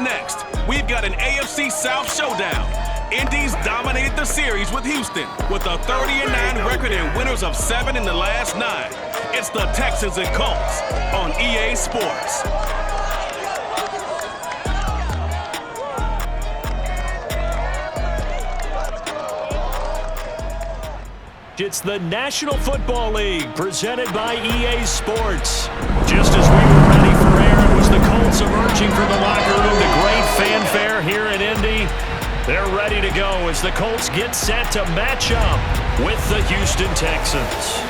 Up next, we've got an AFC South showdown. Indy's dominated the series with Houston with a 30-9 record and winners of 7 in the last 9. It's the Texans and Colts on EA Sports. It's the National Football League presented by EA Sports. Just as we were ready for air, it was the Colts emerging from the locker room to great fanfare here in Indy. They're ready to go as the Colts get set to match up with the Houston Texans.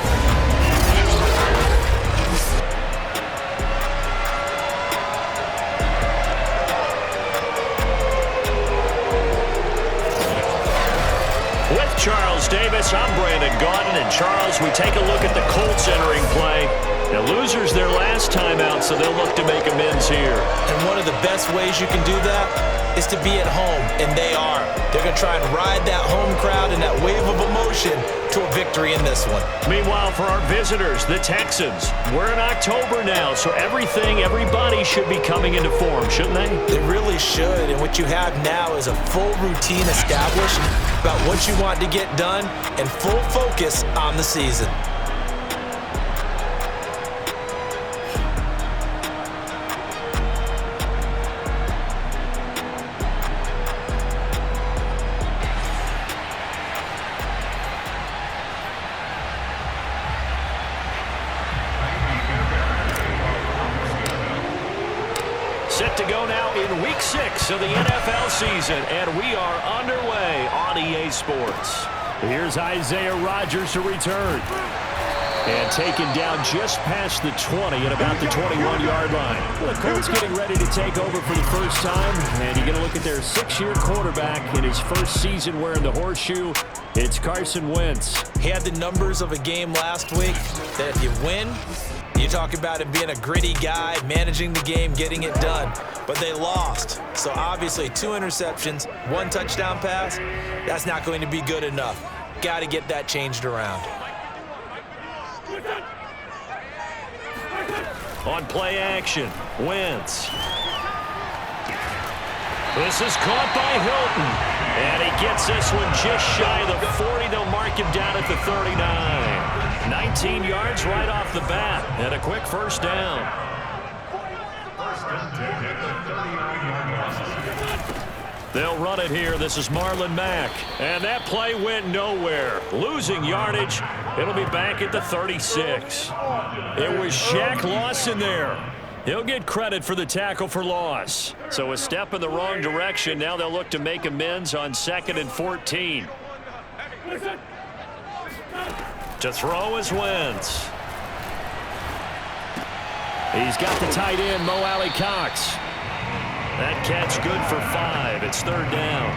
Charles Davis, I'm Brandon Gaudin, and Charles, we take a look at the Colts entering play. Now, losers their last time out, so they'll look to make amends here. And one of the best ways you can do that is to be at home, and they are. They're going to try and ride that home crowd and that wave of emotion to a victory in this one. Meanwhile, for our visitors, the Texans, we're in October now, so everybody should be coming into form, shouldn't they? They really should, and what you have now is a full routine established about what you want to get done and full focus on the season. Set to go now in Week 6 of the NFL season, and we are underway on EA Sports. Here's Isaiah Rodgers to return. And taken down just past the 20 at about the 21-yard line. The Colts getting ready to take over for the first time, and you're going to look at their 6-year quarterback in his first season wearing the horseshoe. It's Carson Wentz. He had the numbers of a game last week that if you win, you talk about him being a gritty guy, managing the game, getting it done. But they lost. So obviously 2 interceptions, 1 touchdown pass, that's not going to be good enough. Got to get that changed around. On play action, Wentz. This is caught by Hilton. And he gets this one just shy of the 40. They'll mark him down at the 39. 19 yards right off the bat, and a quick first down. They'll run it here. This is Marlon Mack, and that play went nowhere. Losing yardage. It'll be back at the 36. It was Shaq Lawson there. He'll get credit for the tackle for loss. So a step in the wrong direction. Now they'll look to make amends on 2nd and 14. To throw is Wentz. He's got the tight end, Mo Alley Cox. That catch good for 5. It's 3rd down.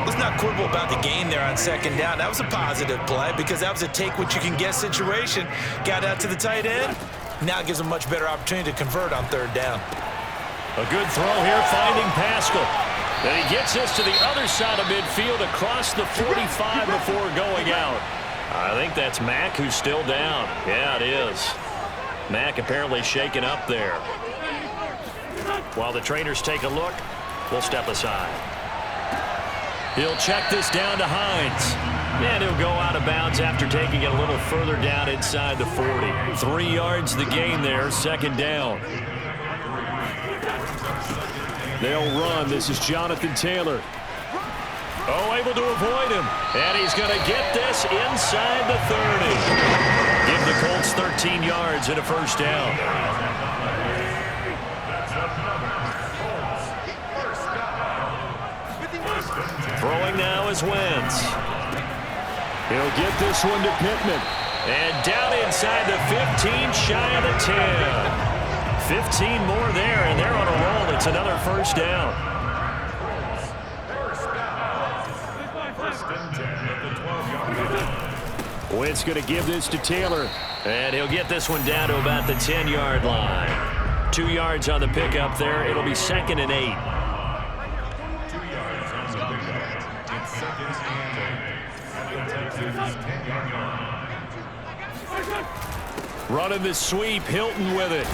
Let's not quibble about the gain there on 2nd down. That was a positive play because that was a take-what-you-can-get situation. Got out to the tight end. Now gives him a much better opportunity to convert on 3rd down. A good throw here, finding Pascal. And he gets this to the other side of midfield across the 45 before going out. I think that's Mack who's still down. Yeah, it is. Mack apparently shaken up there. While the trainers take a look, we'll step aside. He'll check this down to Hines. And he'll go out of bounds after taking it a little further down inside the 40. 3 yards the gain there, 2nd down. They'll run. This is Jonathan Taylor. Oh, able to avoid him. And he's going to get this inside the 30. Give the Colts 13 yards and a first down. Throwing now is Wentz. He'll get this one to Pittman. And down inside the 15, shy of the 10. 15 more there, and they're on a roll. It's another first down. Wentz going to give this to Taylor. And he'll get this one down to about the 10-yard line. 2 yards on the pickup there. It'll be 2nd and 8. Running the sweep, Hilton with it.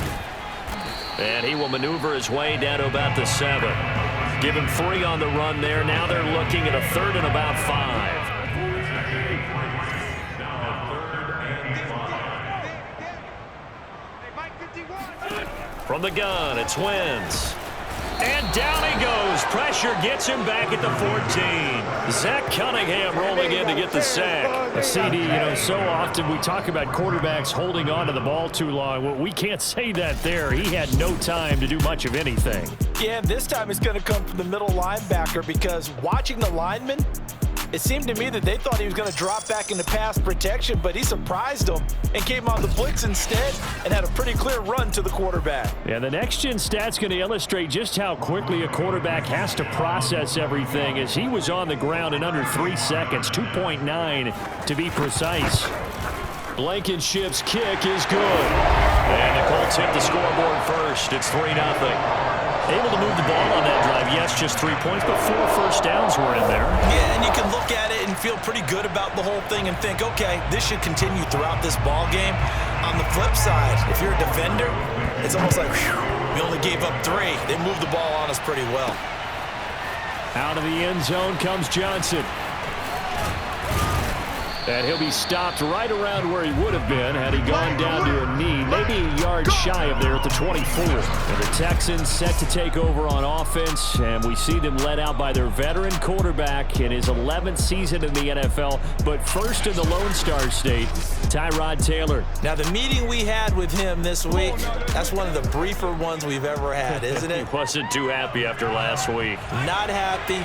And he will maneuver his way down to about the 7. Give him 3 on the run there. Now they're looking at a 3rd and about 5. From the gun, it's Wentz. And down he goes. Pressure gets him back at the 14. Zach Cunningham rolling in to get the sack. CD, so often we talk about quarterbacks holding on to the ball too long. Well, we can't say that there. He had no time to do much of anything. Yeah, and this time it's going to come from the middle linebacker because watching the lineman, it seemed to me that they thought he was going to drop back into pass protection, but he surprised them and came on the blitz instead and had a pretty clear run to the quarterback. Yeah, the next-gen stat's going to illustrate just how quickly a quarterback has to process everything as he was on the ground in under 3 seconds, 2.9 to be precise. Blankenship's kick is good. And the Colts hit the scoreboard first. It's 3-0. Able to move the ball on that drive. Yes, just 3 points, but 4 first downs were in there. Yeah, and you can look at it and feel pretty good about the whole thing and think, okay, this should continue throughout this ball game. On the flip side, if you're a defender, it's almost like, whew, we only gave up 3. They moved the ball on us pretty well. Out of the end zone comes Johnson. And he'll be stopped right around where he would have been had he gone down to a knee, maybe a yard shy of there at the 24. And the Texans set to take over on offense, and we see them led out by their veteran quarterback in his 11th season in the NFL, but first in the Lone Star State, Tyrod Taylor. Now, the meeting we had with him this week, that's one of the briefer ones we've ever had, isn't it? He wasn't too happy after last week. Not happy.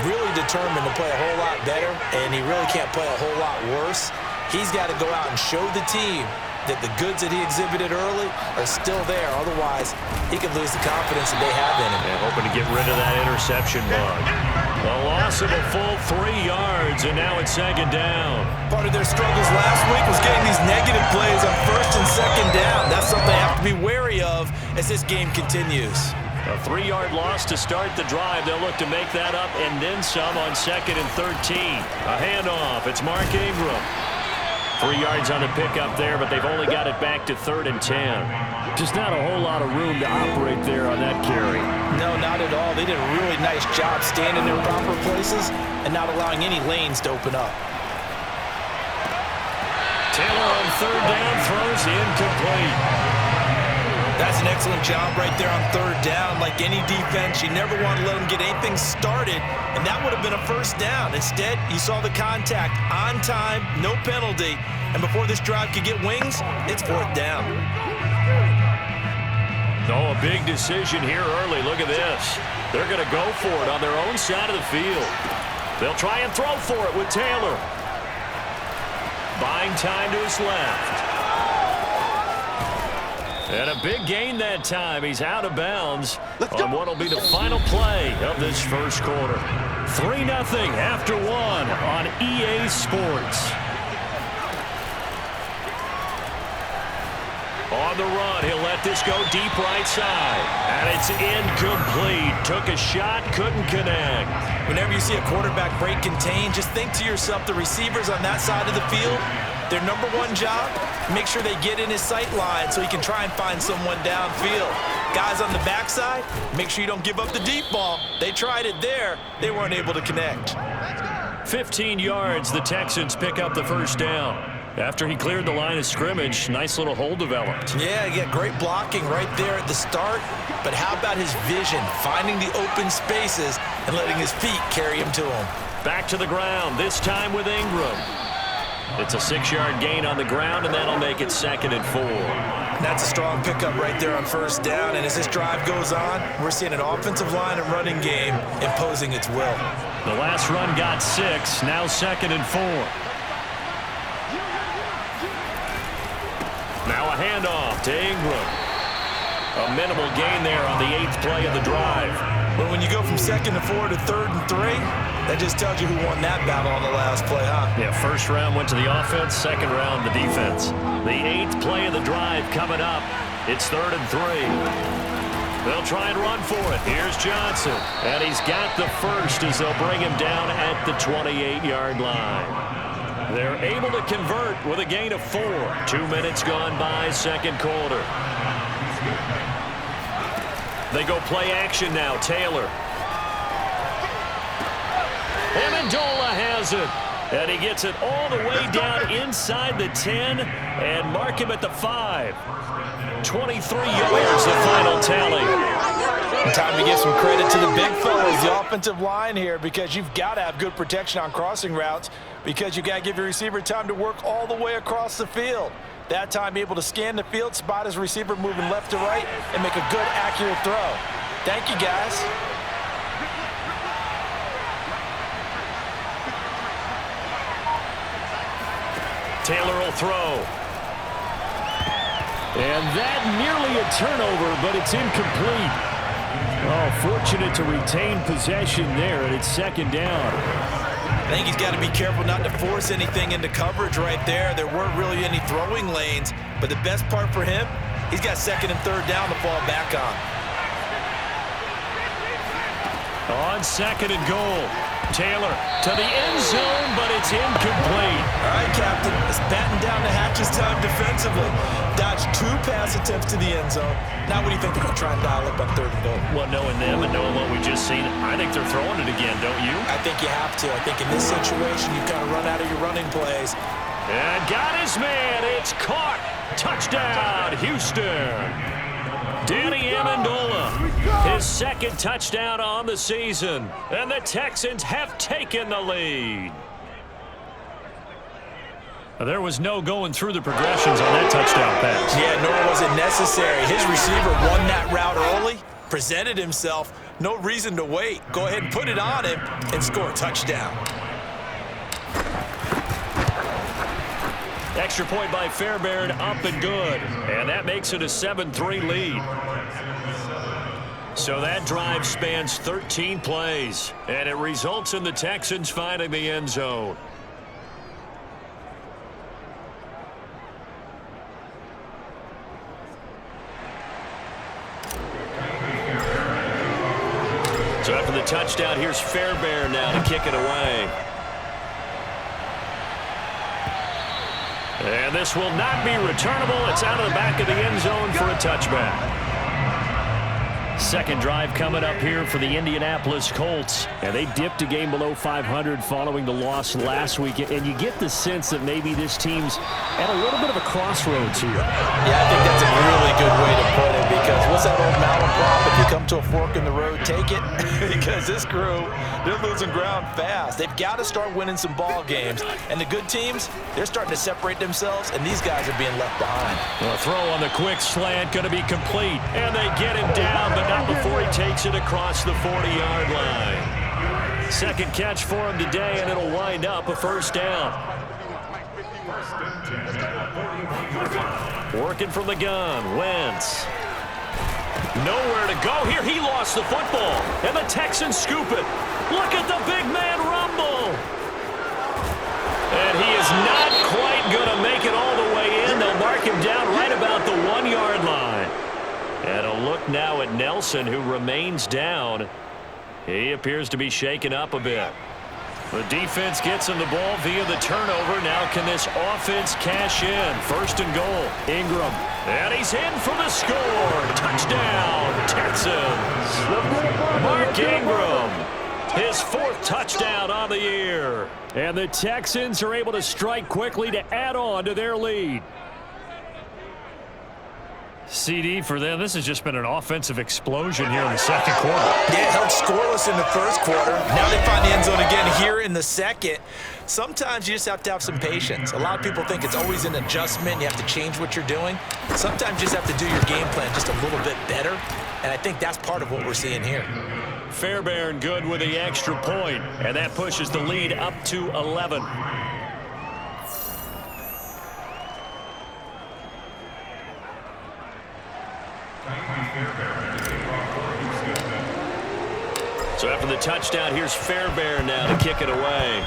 Really determined to play a whole lot better, and he really can't play a whole lot worse. He's got to go out and show the team that the goods that he exhibited early are still there. Otherwise, he could lose the confidence that they have in him. And hoping to get rid of that interception bug. A loss of a full 3 yards, and now it's 2nd down. Part of their struggles last week was getting these negative plays on 1st and 2nd down. That's something they have to be wary of as this game continues. A 3-yard loss to start the drive. They'll look to make that up and then some on 2nd and 13. A handoff. It's Mark Ingram. 3 yards on the pickup there, but they've only got it back to 3rd and 10. Just not a whole lot of room to operate there on that carry. No, not at all. They did a really nice job standing in proper places and not allowing any lanes to open up. Taylor on 3rd down throws incomplete. That's an excellent job right there on 3rd down. Like any defense, you never want to let them get anything started, and that would have been a 1st down. Instead, you saw the contact on time, no penalty, and before this drive could get wings, it's 4th down. Oh, a big decision here early. Look at this. They're going to go for it on their own side of the field. They'll try and throw for it with Taylor. Buying time to his left. And a big gain that time. He's out of bounds on what will be the final play of this first quarter. 3-0 after 1 on EA Sports. On the run, he'll let this go deep right side. And it's incomplete. Took a shot, couldn't connect. Whenever you see a quarterback break contain, just think to yourself, the receivers on that side of the field, their number one job, make sure they get in his sight line so he can try and find someone downfield. Guys on the backside, make sure you don't give up the deep ball. They tried it there. They weren't able to connect. 15 yards, the Texans pick up the 1st down. After he cleared the line of scrimmage, nice little hole developed. Yeah, great blocking right there at the start. But how about his vision, finding the open spaces and letting his feet carry him to him. Back to the ground, this time with Ingram. It's a 6-yard gain on the ground, and that'll make it 2nd and 4. That's a strong pickup right there on 1st down. And as this drive goes on, we're seeing an offensive line and running game imposing its will. The last run got 6, now 2nd and 4. Now a handoff to Ingram. A minimal gain there on the 8th play of the drive. But when you go from 2nd and 4 to 3rd and 3, that just tells you who won that battle on the last play, huh? Yeah, 1st round went to the offense, 2nd round the defense. The 8th play of the drive coming up. It's 3rd and 3. They'll try and run for it. Here's Johnson. And he's got the first as they'll bring him down at the 28-yard line. They're able to convert with a gain of 4. 2 minutes gone by, 2nd quarter. They go play action now. Taylor. Amendola has it. And he gets it all the way down inside the 10 and mark him at the 5. 23 yards, the final tally. Time to give some credit to the big fellas, the offensive line here, because you've got to have good protection on crossing routes because you've got to give your receiver time to work all the way across the field. That time, able to scan the field, spot his receiver moving left to right, and make a good, accurate throw. Thank you, guys. Taylor will throw. And that nearly a turnover, but it's incomplete. Oh, fortunate to retain possession there, and it's second down. I think he's got to be careful not to force anything into coverage right there. There weren't really any throwing lanes, but the best part for him, he's got second and third down to fall back on. On second and goal. Taylor to the end zone, but it's incomplete. All right, Captain, it's batten down the hatches time defensively. Dodged 2 pass attempts to the end zone. Now what do you think they're going to try and dial up on third and goal? Well, knowing them and knowing what we just seen, I think they're throwing it again, don't you? I think you have to. I think in this situation, you've got to run out of your running plays. And got his man. It's caught. Touchdown, Houston. Danny Amendola, his second touchdown on the season. And the Texans have taken the lead. There was no going through the progressions on that touchdown pass. Yeah, nor was it necessary. His receiver won that route early, presented himself. No reason to wait. Go ahead and put it on him and score a touchdown. Extra point by Fairbairn, up and good. And that makes it a 7-3 lead. So that drive spans 13 plays, and it results in the Texans finding the end zone. So after the touchdown, here's Fairbairn now to kick it away. And this will not be returnable. It's out of the back of the end zone for a touchback. Second drive coming up here for the Indianapolis Colts. And they dipped a game below 500 following the loss last week. And you get the sense that maybe this team's at a little bit of a crossroads here. Yeah, I think that's a really good way to put it, because what's that old malaprop? If you come to a fork in the road, take it. Because this crew, they're losing ground fast. They've got to start winning some ball games. And the good teams, they're starting to separate themselves, and these guys are being left behind. A throw on the quick slant going to be complete. And they get him down, but not before he takes it across the 40-yard line. Second catch for him today, and it'll wind up a first down. Working from the gun, Wentz. Nowhere to go here. He lost the football, and the Texans scoop it. Look at the big man rumble. And he is not quite going to make it all the way in. They'll mark him down right about the 1-yard line. And a look now at Nelson, who remains down. He appears to be shaken up a bit. The defense gets him the ball via the turnover. Now can this offense cash in? First and goal. Ingram. And he's in for the score. Touchdown, Texans. Mark Ingram. His 4th touchdown on the year. And the Texans are able to strike quickly to add on to their lead. CD for them. This has just been an offensive explosion here in the second quarter. Yeah, held scoreless in the first quarter. Now they find the end zone again here in the second. Sometimes you just have to have some patience. A lot of people think it's always an adjustment. You have to change what you're doing. Sometimes you just have to do your game plan just a little bit better. And I think that's part of what we're seeing here. Fairbairn good with the extra point, and that pushes the lead up to 11. So after the touchdown, here's Fairbairn now to kick it away.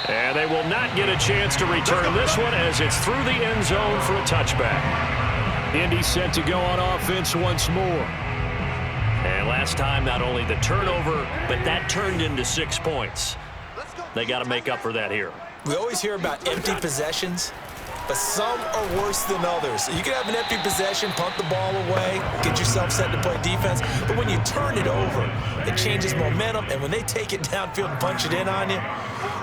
And they will not get a chance to return this one as it's through the end zone for a touchback. Indy set to go on offense once more. And last time, not only the turnover, but that turned into 6 points. They got to make up for that here. We always hear about empty possessions. but some are worse than others. You can have an empty possession, punt the ball away, get yourself set to play defense, but when you turn it over, it changes momentum, and when they take it downfield and punch it in on you,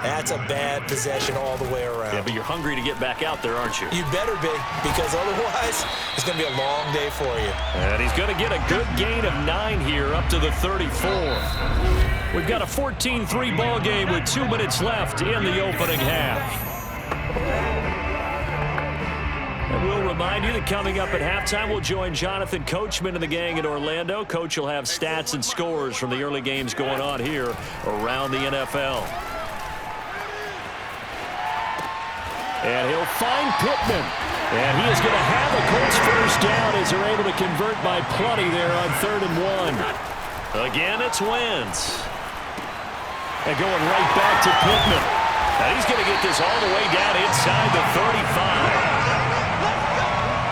that's a bad possession all the way around. Yeah, but you're hungry to get back out there, aren't you? You better be, because otherwise, it's going to be a long day for you. And he's going to get a good gain of 9 here up to the 34. We've got a 14-3 ball game with 2 minutes left in the opening half. And we'll remind you that coming up at halftime, we'll join Jonathan Coachman and the gang in Orlando. Coach will have stats and scores from the early games going on here around the NFL. And he'll find Pittman. And he is going to have a Colts first down as they're able to convert by plenty there on 3rd and 1. Again, it's Wentz. And going right back to Pittman. Now he's going to get this all the way down inside the 35.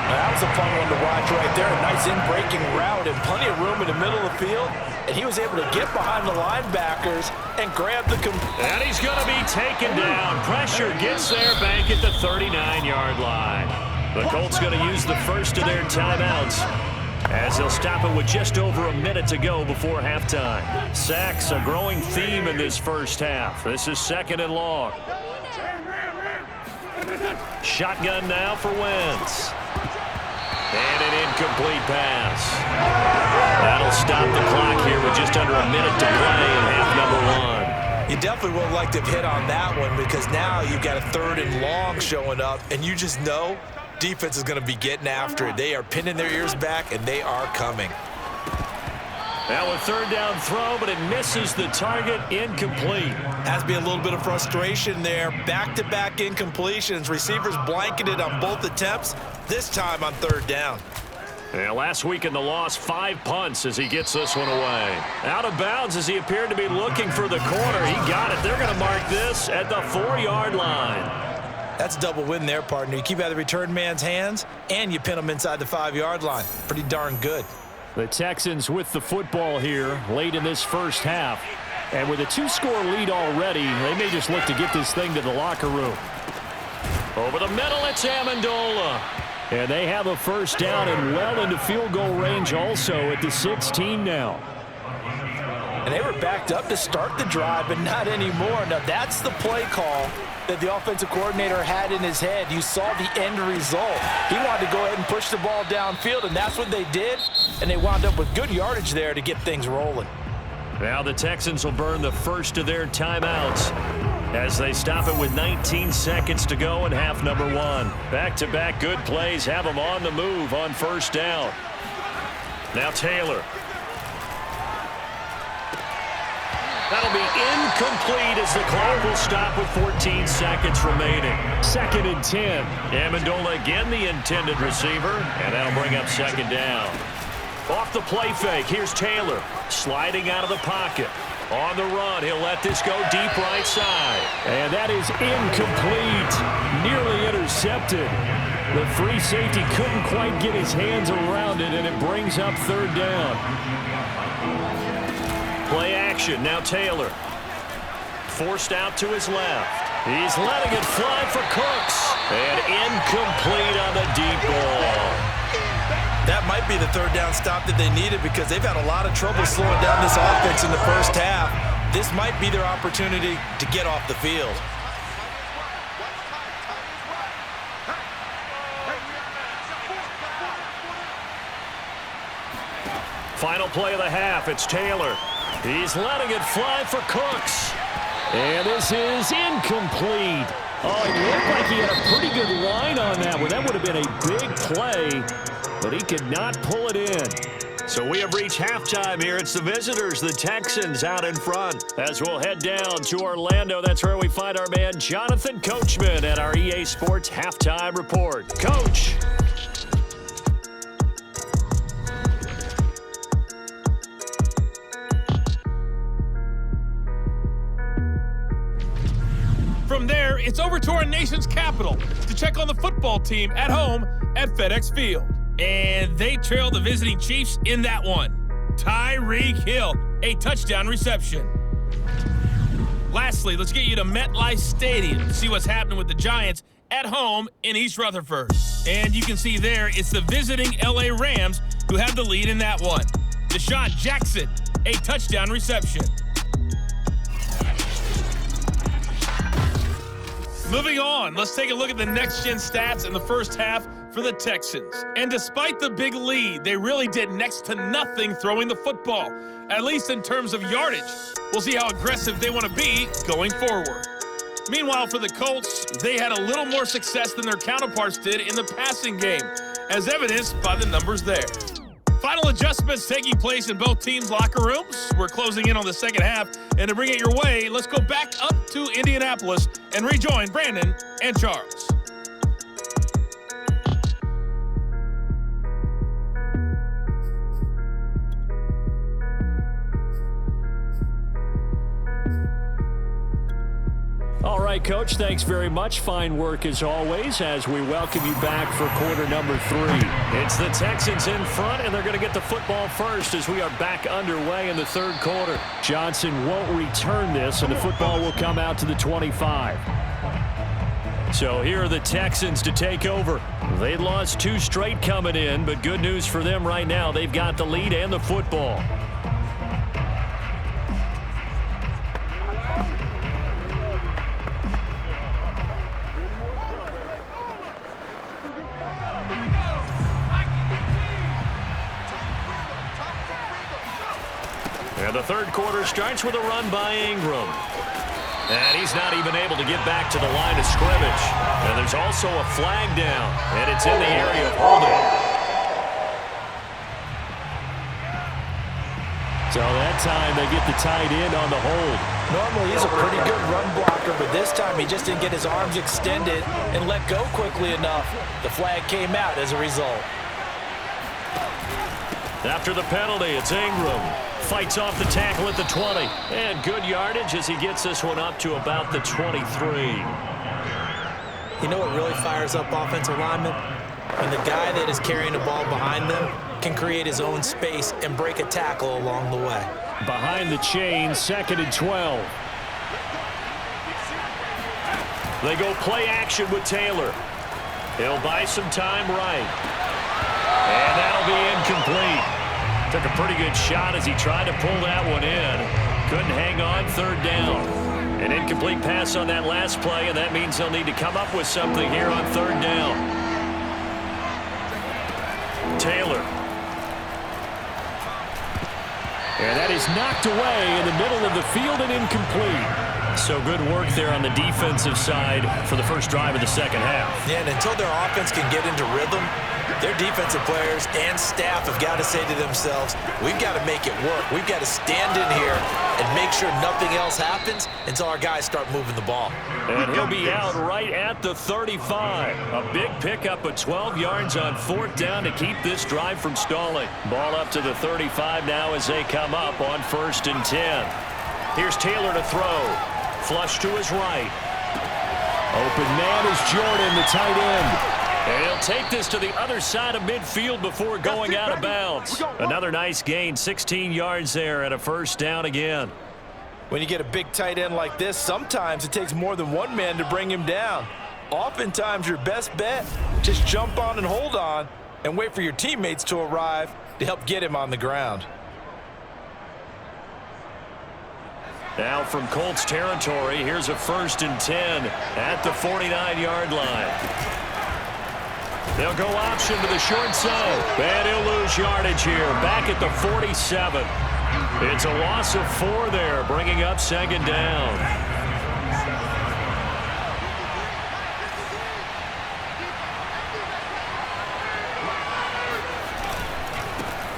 That was a fun one to watch right there. A nice in-breaking route and plenty of room in the middle of the field. And he was able to get behind the linebackers and grab the... And he's going to be taken down. Pressure gets there back at the 39-yard line. The Colts going to use the first of their timeouts as they'll stop it with just over a minute to go before halftime. Sacks, a growing theme in this first half. This is 2nd and long. Shotgun now for Wentz. And an incomplete pass. That'll stop the clock here with just under a minute to play in half number 1. You definitely would like to have hit on that one because now you've got a 3rd and long showing up, and you just know defense is going to be getting after it. They are pinning their ears back, and they are coming. Now a 3rd down throw, but it misses the target, incomplete. Has to be a little bit of frustration there. Back-to-back incompletions. Receivers blanketed on both attempts, this time on 3rd down. Yeah, last week in the loss, 5 punts as he gets this one away. Out of bounds as he appeared to be looking for the corner. He got it. They're going to mark this at the 4-yard line. That's a double win there, partner. You keep out of the return man's hands, and you pin him inside the 5-yard line. Pretty darn good. The Texans with the football here late in this first half. And with a 2-score lead already, they may just look to get this thing to the locker room. Over the middle, it's Amendola. And they have a first down and well into field goal range also at the 16 now. And they were backed up to start the drive, but not anymore. Now, that's the play call that the offensive coordinator had in his head. You saw the end result. He wanted to go ahead and push the ball downfield, and that's what they did. And they wound up with good yardage there to get things rolling. Now the Texans will burn the first of their timeouts as they stop it with 19 seconds to go in half number 1. Back-to-back good plays have them on the move on first down. Now Taylor. That'll be incomplete as the clock will stop with 14 seconds remaining. 2nd and 10. Amendola again the intended receiver, and that'll bring up 2nd down. Off the play fake, here's Taylor sliding out of the pocket. On the run, he'll let this go deep right side. And that is incomplete. Nearly intercepted. The free safety couldn't quite get his hands around it, and it brings up 3rd down. Play action, now Taylor. Forced out to his left. He's letting it fly for Cooks. And incomplete on the deep ball. That might be the 3rd down stop that they needed because they've had a lot of trouble slowing down this offense in the first half. This might be their opportunity to get off the field. Final play of the half, it's Taylor. He's letting it fly for Cooks. And this is incomplete. Oh, it looked like he had a pretty good line on that one. That would have been a big play, but he could not pull it in. So we have reached halftime here. It's the visitors, the Texans, out in front. As we'll head down to Orlando, that's where we find our man Jonathan Coachman at our EA Sports Halftime Report. Coach. From there, it's over to our nation's capital to check on the football team at home at FedEx Field. And they trail the visiting Chiefs in that one. Tyreek Hill, a touchdown reception. Lastly, let's get you to MetLife Stadium to see what's happening with the Giants at home in East Rutherford. And you can see there, it's the visiting LA Rams who have the lead in that one. Deshaun Jackson, a touchdown reception. Moving on, let's take a look at the next-gen stats in the first half for the Texans. And despite the big lead, they really did next to nothing throwing the football, at least in terms of yardage. We'll see how aggressive they want to be going forward. Meanwhile, for the Colts, they had a little more success than their counterparts did in the passing game, as evidenced by the numbers there. Final adjustments taking place in both teams' locker rooms. We're closing in on the second half, and to bring it your way, let's go back up to Indianapolis and rejoin Brandon and Charles. All right, Coach, thanks very much. Fine work as always as we welcome you back for quarter number 3. It's the Texans in front, and they're going to get the football first as we are back underway in the third quarter. Johnson won't return this, and the football will come out to the 25. So here are the Texans to take over. They lost 2 straight coming in, but good news for them right now. They've got the lead and the football. And the third quarter starts with a run by Ingram. And he's not even able to get back to the line of scrimmage. And there's also a flag down, and it's in the area of holding. So that time they get the tight end on the hold. Normally he's a pretty good run blocker, but this time he just didn't get his arms extended and let go quickly enough. The flag came out as a result. After the penalty, it's Ingram. Fights off the tackle at the 20. And good yardage as he gets this one up to about the 23. You know what really fires up offensive linemen? When the guy that is carrying the ball behind them can create his own space and break a tackle along the way. Behind the chain, 2nd and 12. They go play action with Taylor. He'll buy some time right. And that'll be incomplete. Took a pretty good shot as he tried to pull that one in. Couldn't hang on, 3rd down. An incomplete pass on that last play, and that means they'll need to come up with something here on 3rd down. Taylor. And that is knocked away in the middle of the field and incomplete. So good work there on the defensive side for the first drive of the second half. Yeah, and until their offense can get into rhythm, their defensive players and staff have got to say to themselves, we've got to make it work. We've got to stand in here and make sure nothing else happens until our guys start moving the ball. And he'll be out right at the 35. A big pickup of 12 yards on 4th down to keep this drive from stalling. Ball up to the 35 now as they come up on 1st and 10. Here's Taylor to throw. Flush to his right. Open man is Jordan, the tight end. And he'll take this to the other side of midfield before going out of bounds. Another nice gain, 16 yards there and a 1st down again. When you get a big tight end like this, sometimes it takes more than one man to bring him down. Oftentimes your best bet, just jump on and hold on and wait for your teammates to arrive to help get him on the ground. Now from Colts territory, here's a 1st and 10 at the 49-yard line. They'll go option to the short side. And he'll lose yardage here, back at the 47. It's a loss of 4 there, bringing up 2nd down.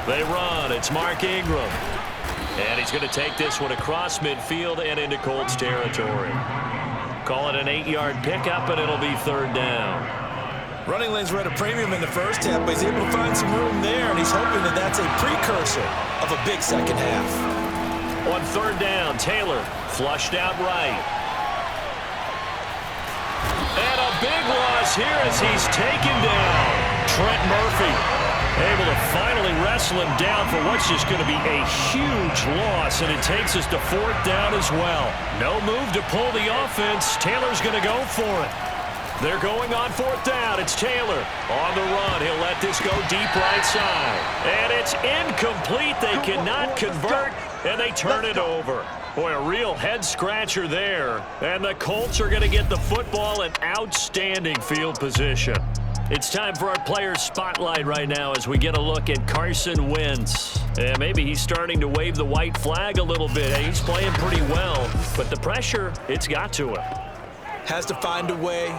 They run. It's Mark Ingram. And he's going to take this one across midfield and into Colts territory. Call it an 8-yard pickup, and it'll be 3rd down. Running lanes were at a premium in the first half, but he's able to find some room there, and he's hoping that that's a precursor of a big second half. On 3rd down, Taylor flushed out right. And a big loss here as he's taken down. Trent Murphy able to finally wrestle him down for what's just going to be a huge loss, and it takes us to 4th down as well. No move to pull the offense. Taylor's going to go for it. They're going on 4th down. It's Taylor on the run. He'll let this go deep right side. And it's incomplete. They cannot convert, and they turn it over. Boy, a real head-scratcher there. And the Colts are going to get the football in outstanding field position. It's time for our players' spotlight right now as we get a look at Carson Wentz. And maybe he's starting to wave the white flag a little bit. He's playing pretty well, but the pressure, it's got to him. Has to find a way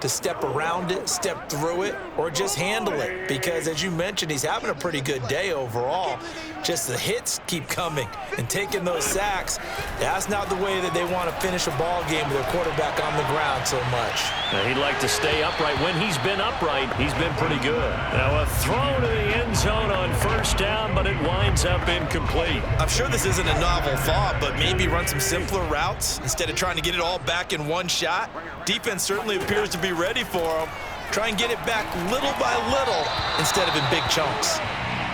to step around it, step through it, or just handle it. Because as you mentioned, he's having a pretty good day overall. Just the hits keep coming and taking those sacks. That's not the way that they want to finish a ball game with their quarterback on the ground so much. Now, he'd like to stay upright. When he's been upright, he's been pretty good. Now a throw to the end zone on 1st down, but it winds up incomplete. I'm sure this isn't a novel thought, but maybe run some simpler routes instead of trying to get it all back in one shot. Defense certainly appears to be ready for him. Try and get it back little by little instead of in big chunks.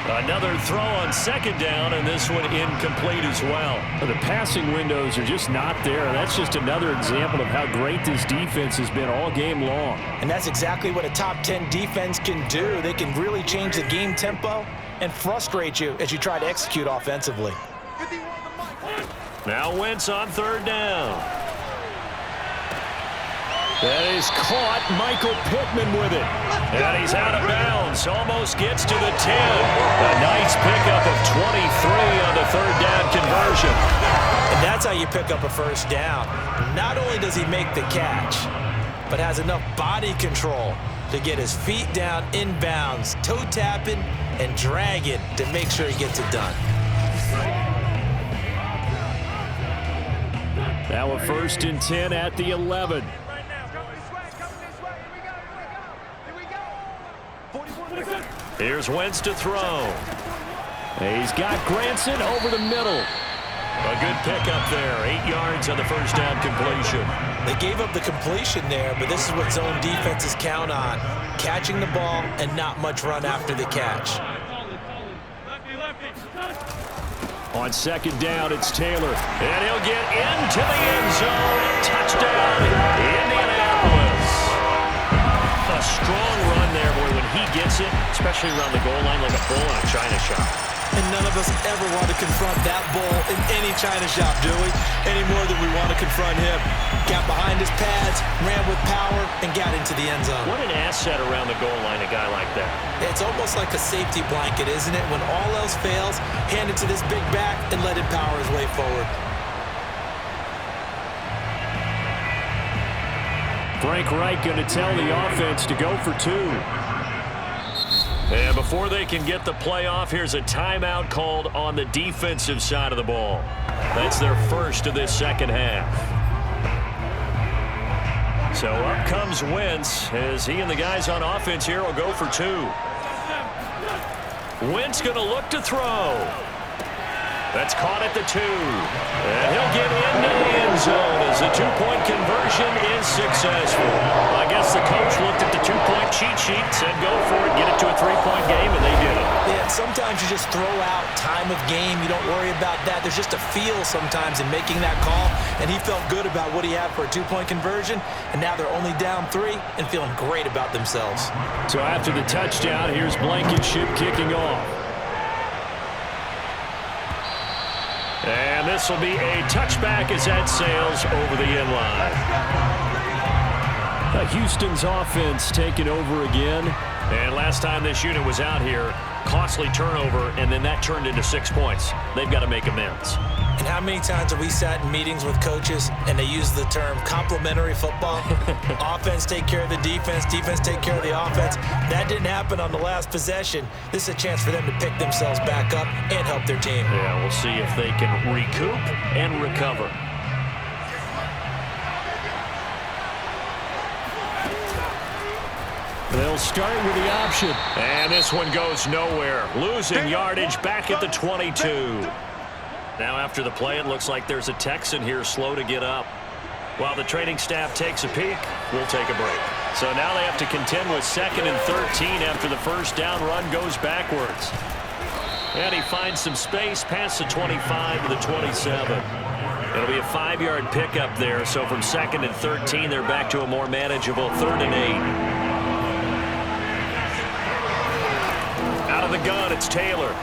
Another throw on 2nd down, and this one incomplete as well. The passing windows are just not there. That's just another example of how great this defense has been all game long. And that's exactly what a top 10 defense can do. They can really change the game tempo and frustrate you as you try to execute offensively. Now Wentz on 3rd down. That is caught. Michael Pittman with it. And he's out of bounds. Almost gets to the 10. A nice pickup of 23 on the 3rd down conversion. And that's how you pick up a 1st down. Not only does he make the catch, but has enough body control to get his feet down inbounds, toe tapping and dragging to make sure he gets it done. Now a 1st and 10 at the 11. Here's Wentz to throw. He's got Granson over the middle. A good pickup there. 8 yards on the 1st down completion. They gave up the completion there, but this is what zone defenses count on. Catching the ball and not much run after the catch. On 2nd down, it's Taylor. And he'll get into the end zone. Touchdown, Indianapolis. A strong run there, boy, when he gets it, especially around the goal line like a bull in a china shop. And none of us ever want to confront that bull in any china shop, do we? Any more than we want to confront him. Got behind his pads, ran with power, and got into the end zone. What an asset around the goal line, a guy like that. It's almost like a safety blanket, isn't it? When all else fails, hand it to this big back and let him power his way forward. Frank Reich going to tell the offense to go for 2. And before they can get the play off, here's a timeout called on the defensive side of the ball. That's their first of this 2nd half. So up comes Wentz as he and the guys on offense here will go for 2. Wentz going to look to throw. That's caught at the 2. And he'll get into the end zone as the 2-point conversion is successful. I guess the coach looked at the 2-point cheat sheet, said go for it, get it to a 3-point game, and they did it. Yeah, sometimes you just throw out time of game. You don't worry about that. There's just a feel sometimes in making that call, and he felt good about what he had for a 2-point conversion, and now they're only down 3 and feeling great about themselves. So after the touchdown, here's Blankenship kicking off. And this will be a touchback as that sails over the end line. Houston's offense taking over again. And last time this unit was out here, costly turnover, and then that turned into 6 points. They've got to make amends. And how many times have we sat in meetings with coaches and they use the term complementary football? Offense take care of the defense, defense take care of the offense. That didn't happen on the last possession. This is a chance for them to pick themselves back up and help their team. Yeah, we'll see if they can recoup and recover. They'll start with the option. And this one goes nowhere. Losing yardage back at the 22. Now after the play, it looks like there's a Texan here slow to get up. While the training staff takes a peek, we'll take a break. So now they have to contend with 2nd and 13 after the 1st down run goes backwards. And he finds some space past the 25 to the 27. It'll be a 5-yard pickup there, so from 2nd and 13, they're back to a more manageable 3rd and 8. Out of the gun, it's Taylor.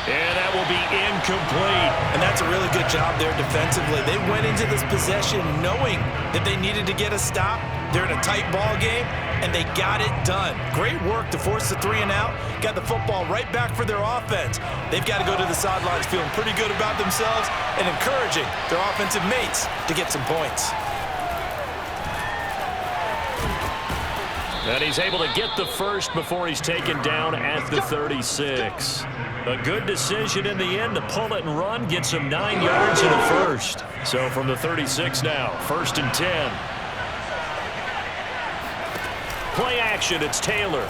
And that will be incomplete. And that's a really good job there defensively. They went into this possession knowing that they needed to get a stop. They're in a tight ball game, and they got it done. Great work to force the 3 and out. Got the football right back for their offense. They've got to go to the sidelines feeling pretty good about themselves and encouraging their offensive mates to get some points. And he's able to get the first before he's taken down at the 36. A good decision in the end to pull it and run, get some 9 yards and a first. So from the 36 now, 1st and 10. Play action, it's Taylor.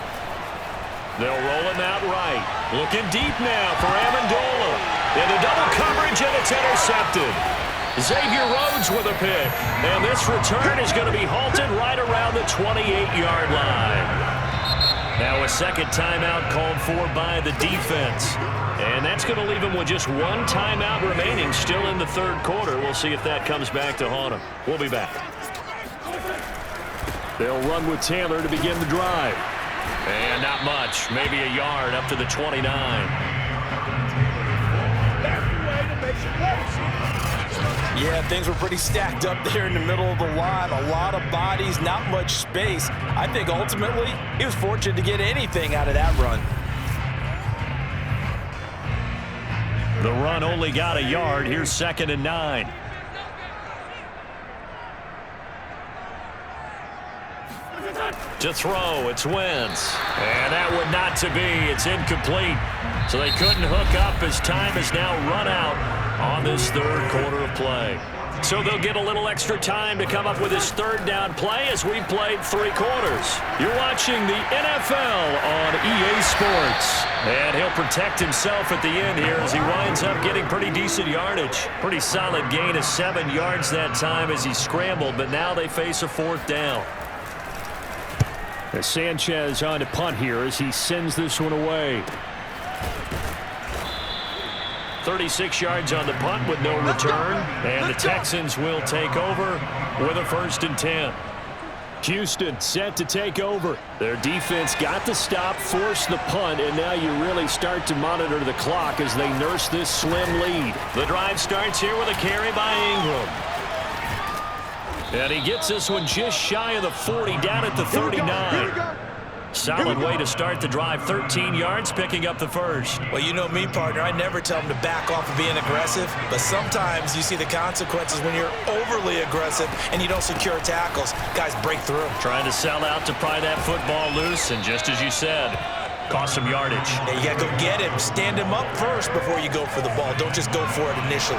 They'll roll him out right. Looking deep now for Amendola. Into double coverage, and it's intercepted. Xavier Rhodes with a pick. And this return is going to be halted right around the 28-yard line. Now a second timeout called for by the defense. And that's going to leave him with just 1 timeout remaining still in the 3rd quarter. We'll see if that comes back to haunt him. We'll be back. They'll run with Taylor to begin the drive. And not much. Maybe a yard up to the 29. Yeah, things were pretty stacked up there in the middle of the line. A lot of bodies, not much space. I think ultimately he was fortunate to get anything out of that run. The run only got a yard. Here's 2nd and 9. To throw, it's Wentz. And that would not to be. It's incomplete. So they couldn't hook up as time is now run out on this 3rd quarter of play. So they'll get a little extra time to come up with his 3rd down play as we played 3 quarters. You're watching the NFL on EA Sports. And he'll protect himself at the end here as he winds up getting pretty decent yardage. Pretty solid gain of 7 yards that time as he scrambled, but now they face a 4th down. As Sanchez on to punt here as he sends this one away. 36 yards on the punt with no return. And the Texans will take over with a 1st and 10. Houston set to take over. Their defense got the stop, forced the punt, and now you really start to monitor the clock as they nurse this slim lead. The drive starts here with a carry by Ingram. And he gets this one just shy of the 40, down at the 39. Solid way to start the drive. 13 yards, picking up the first. Well, you know me, partner. I never tell them to back off of being aggressive, but sometimes you see the consequences when you're overly aggressive and you don't secure tackles. Guys break through. Trying to sell out to pry that football loose, and just as you said, cost some yardage. Yeah, you got to go get him. Stand him up first before you go for the ball. Don't just go for it initially.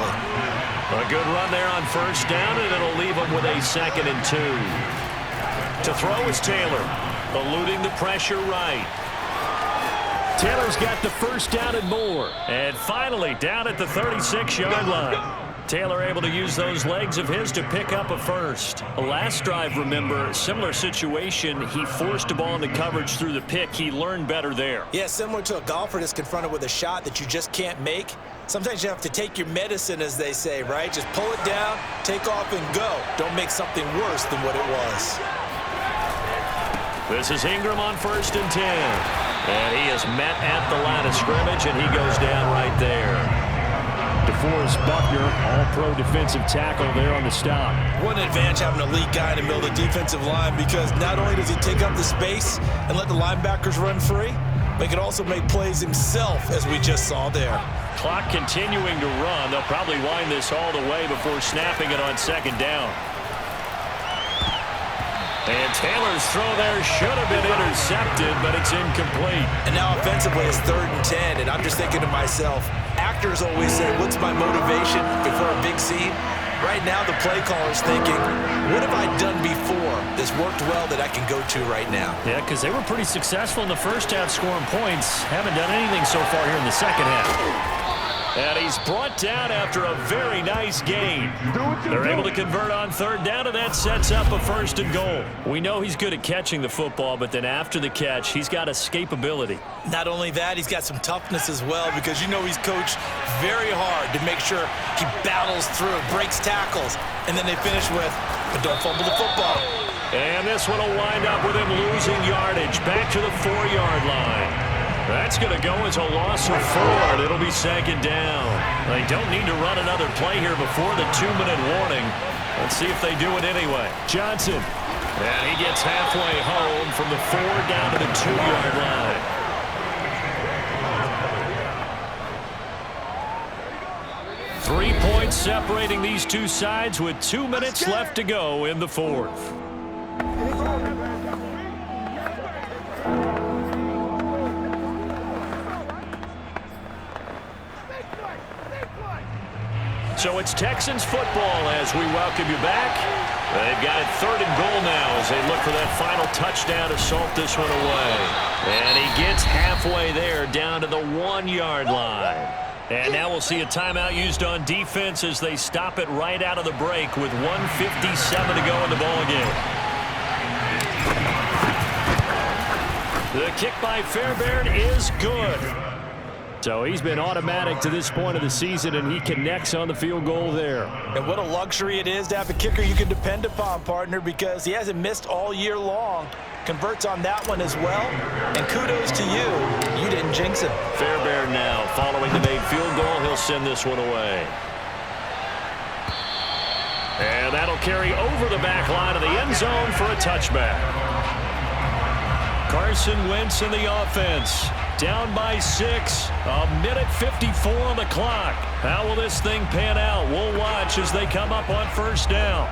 A good run there on 1st down, and it'll leave him with a 2nd and 2. To throw is Taylor, eluding the pressure right. Taylor's got the 1st down and more. And finally, down at the 36-yard line. Taylor able to use those legs of his to pick up a 1st. Last drive, remember, similar situation. He forced a ball into coverage through the pick. He learned better there. Yeah, similar to a golfer that's confronted with a shot that you just can't make. Sometimes you have to take your medicine, as they say, right? Just pull it down, take off, and go. Don't make something worse than what it was. This is Ingram on 1st and 10. And he is met at the line of scrimmage, and he goes down right there. DeForest Buckner, all-pro defensive tackle there on the stop. What an advantage having an elite guy in the middle of the defensive line, because not only does he take up the space and let the linebackers run free, but he can also make plays himself, as we just saw there. Clock continuing to run. They'll probably wind this all the way before snapping it on 2nd down. And Taylor's throw there should have been intercepted, but it's incomplete. And now offensively it's 3rd and 10, and I'm just thinking to myself, actors always say, what's my motivation before a big scene? Right now the play caller's thinking, what have I done before that's worked well that I can go to right now? Yeah, because they were pretty successful in the 1st half scoring points. Haven't done anything so far here in the 2nd half. And he's brought down after a very nice gain. They're able to convert on third down, and that sets up a 1st and goal. We know he's good at catching the football, but then after the catch, he's got escapability. Not only that, he's got some toughness as well, because you know he's coached very hard to make sure he battles through, breaks tackles, and then they finish with, but don't fumble the football. And this one will wind up with him losing yardage back to the 4-yard line. That's going to go as a loss of 4, and it'll be 2nd down. They don't need to run another play here before the 2-minute warning. Let's see if they do it anyway. Johnson. And he gets halfway home from the 4 down to the 2-yard line. Three points separating these two sides with 2 minutes left to go in the 4th. So it's Texans football as we welcome you back. They've got it 3rd and goal now as they look for that final touchdown to salt this one away. And he gets halfway there down to the 1-yard line. And now we'll see a timeout used on defense as they stop it right out of the break with 1:57 to go in the ballgame. The kick by Fairbairn is good. So he's been automatic to this point of the season, and he connects on the field goal there. And what a luxury it is to have a kicker you can depend upon, partner, because he hasn't missed all year long. Converts on that one as well. And kudos to you. You didn't jinx him. Fairbairn now following the made field goal. He'll send this one away. And that'll carry over the back line of the end zone for a touchback. Carson Wentz in the offense. Down by 6, a minute 54 on the clock. How will this thing pan out? We'll watch as they come up on 1st down.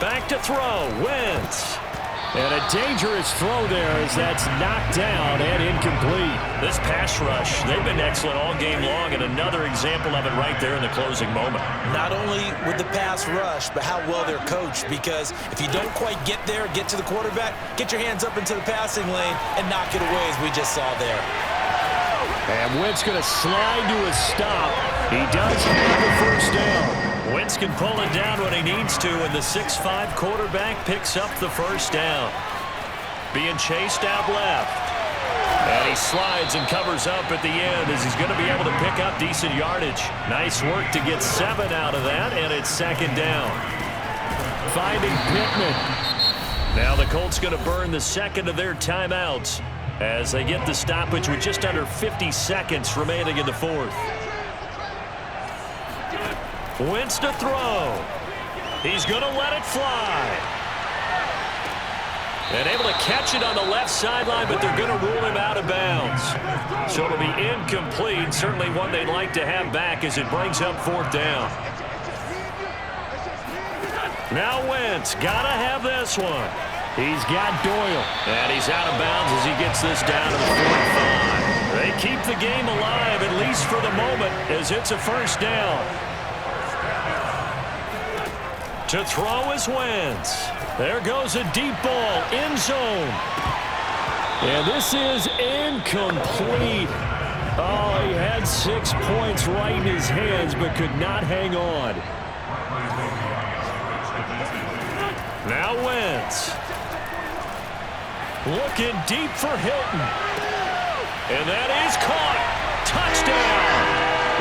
Back to throw, Wentz. And a dangerous throw there as that's knocked down and incomplete. This pass rush, they've been excellent all game long, and another example of it right there in the closing moment. Not only with the pass rush, but how well they're coached, because if you don't quite get there, get to the quarterback, get your hands up into the passing lane and knock it away as we just saw there. And Wentz going to slide to a stop. He does have the 1st down. Wentz can pull it down when he needs to, and the 6'5" quarterback picks up the 1st down. Being chased out left. And he slides and covers up at the end as he's going to be able to pick up decent yardage. Nice work to get 7 out of that, and it's 2nd down. Finding Pittman. Now the Colts going to burn the 2nd of their timeouts as they get the stoppage with just under 50 seconds remaining in the 4th. Wentz to throw. He's going to let it fly. And able to catch it on the left sideline, but they're going to rule him out of bounds. So it'll be incomplete. Certainly one they'd like to have back as it brings up 4th down. Now Wentz, got to have this one. He's got Doyle. And he's out of bounds as he gets this down to the 45. They keep the game alive, at least for the moment, as it's a 1st down. To throw is Wentz. There goes a deep ball, end zone. And this is incomplete. Oh, he had 6 points right in his hands, but could not hang on. Now Wentz. Looking deep for Hilton. And that is caught. Touchdown.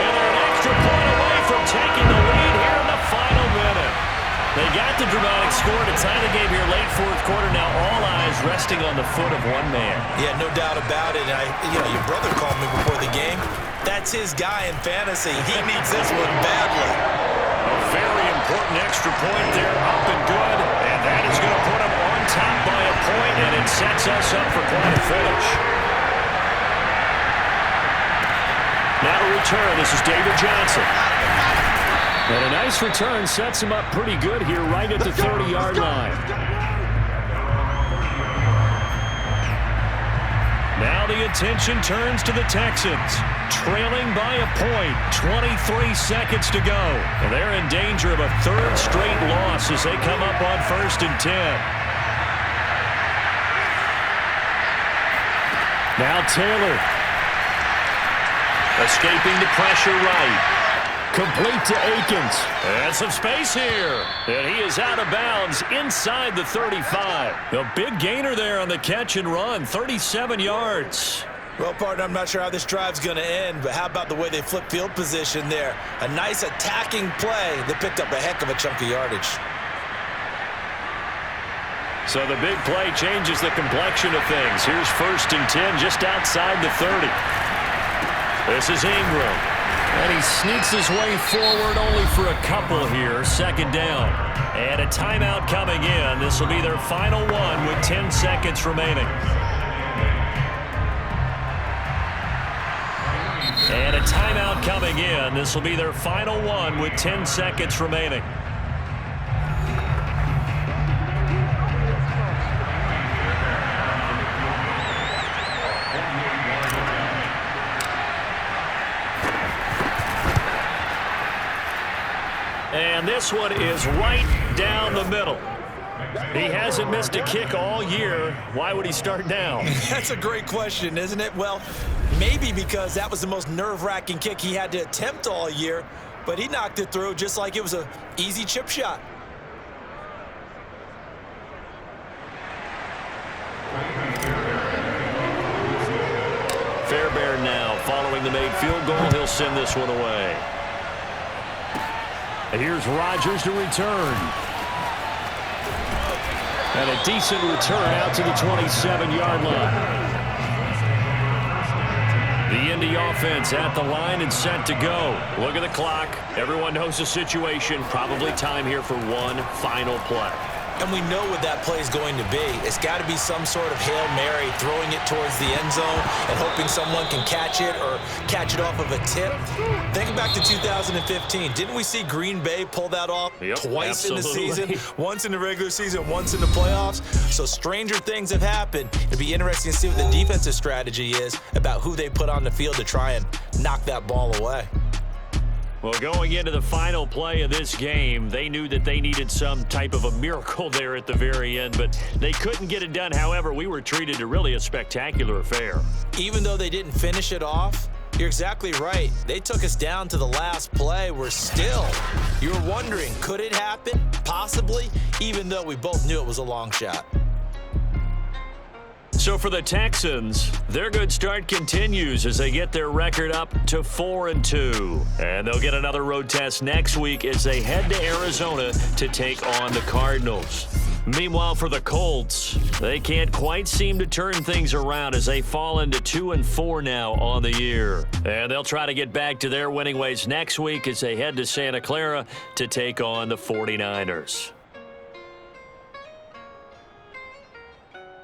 And they're an extra point away from taking the lead here in the final minute. They got the dramatic score to tie the game here late 4th quarter. Now all eyes resting on the foot of one man. Yeah, no doubt about it. Your brother called me before the game. That's his guy in fantasy. He needs this one badly. A very important extra point there, up and good. And that is going to put him on top by a point, and it sets us up for quite a finish. Now to return, this is David Johnson. And a nice return sets him up pretty good here right at the 30-yard line. Now the attention turns to the Texans. trailing by a point. 23 seconds to go. And they're in danger of a third straight loss as they come up on 1st and 10. Now Taylor. Escaping the pressure right. Complete to Akins. And some space here. And he is out of bounds inside the 35. A big gainer there on the catch and run. 37 yards. Well, partner, I'm not sure how this drive's going to end, but how about the way they flip field position there? A nice attacking play that picked up a heck of a chunk of yardage. So the big play changes the complexion of things. Here's 1st and 10 just outside the 30. This is Ingram. And he sneaks his way forward only for a couple here. 2nd down. And a timeout coming in. This will be their final one with 10 seconds remaining. And a timeout coming in. This will be their final one with 10 seconds remaining. And this one is right down the middle. He hasn't missed a kick all year. Why would he start now? That's a great question, isn't it? Well, maybe because that was the most nerve-wracking kick he had to attempt all year, but he knocked it through just like it was an easy chip shot. Fairbairn now following the made field goal. He'll send this one away. Here's Rodgers to return. And a decent return out to the 27-yard line. The Indy offense at the line and set to go. Look at the clock. Everyone knows the situation. Probably time here for one final play. And we know what that play is going to be. It's got to be some sort of Hail Mary, throwing it towards the end zone and hoping someone can catch it or catch it off of a tip. Think back to 2015. Didn't we see Green Bay pull that off twice in the season? Once in the regular season, once in the playoffs. So stranger things have happened. It'd be interesting to see what the defensive strategy is about who they put on the field to try and knock that ball away. Well, going into the final play of this game, they knew that they needed some type of a miracle there at the very end, but they couldn't get it done. However, we were treated to really a spectacular affair. Even though they didn't finish it off, you're exactly right. They took us down to the last play. We're still, you're wondering, could it happen? Possibly, even though we both knew it was a long shot. So for the Texans, their good start continues as they get their record up to 4-2. And they'll get another road test next week as they head to Arizona to take on the Cardinals. Meanwhile, for the Colts, they can't quite seem to turn things around as they fall into 2-4 now on the year. And they'll try to get back to their winning ways next week as they head to Santa Clara to take on the 49ers.